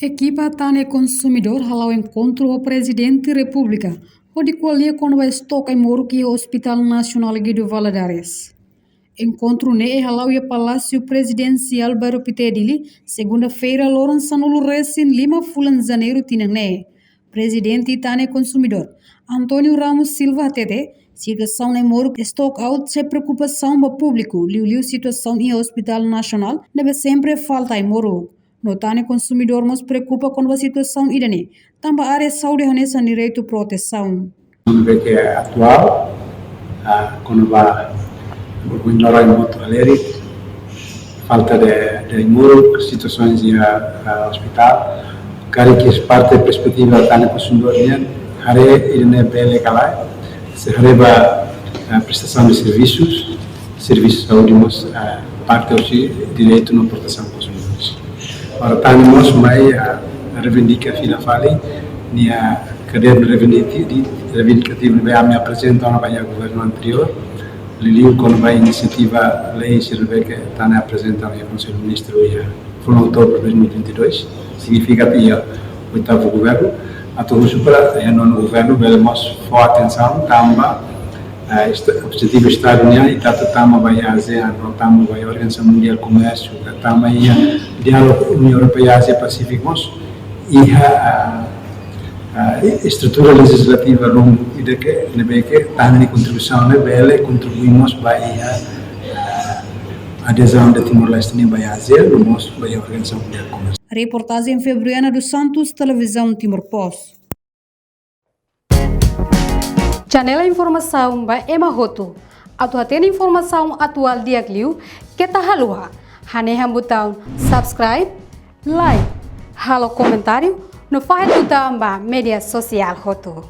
Equipa Tane Consumidor halau encontro o Presidente da República, onde colhia quando vai estocar em Moruki Hospital Nacional de Valadares. Encontro ne halau e Palácio Presidencial Bairro Pitedili, segunda-feira, Lourenço Resin Lima Fulan Janeiro Tinane. Presidente Tane Consumidor, Antônio Ramos Silva Tete, situação em Moruki stock out sem preocupação para o público, liu situação em Hospital Nacional, deve sempre falta em Moruki. No Tane Consumidor nos preocupa com a situação idane. Também a área de saúde honesta direito à proteção. Que é atual, quando vai ignorar em outro alérgico, falta de muro, situações em hospital, cara que é parte da perspectiva da Tane Consumidor, hare idane bele calai, se hareba a prestação de serviços de saúde, parte do direito na proteção dos consumidores. Ora, estamos mais a reivindicar a fali, a cadeira reivindicativa vai me apresentar na governo anterior, Liliu quando vai iniciativa lei se revê que está a apresentar ao Conselho de Ministros foi em outubro de 2022, significa que é o oitavo governo, a todos para o nono governo, velemos for atenção, também objetivo Estado União e tamo vai a ASEAN, tamo vai a Organização Mundial do Comércio, tamo aí diálogo União Europeia Ásia Pacífico e a estrutura legislativa longo e de que nebe que tane contribuição nebe contribuímos vai a adesão de Timor-Leste nem vai a ASEAN, nós vai a Organização Mundial do Comércio. Reportagem Febriana dos Santos, Televisão Timor-Post. Janela informação by Emma Roto. Atu atena informação atual dia Gliu, que tá halua. Haneha botão subscribe, like, halo comentário, no faz botão ba media social Roto.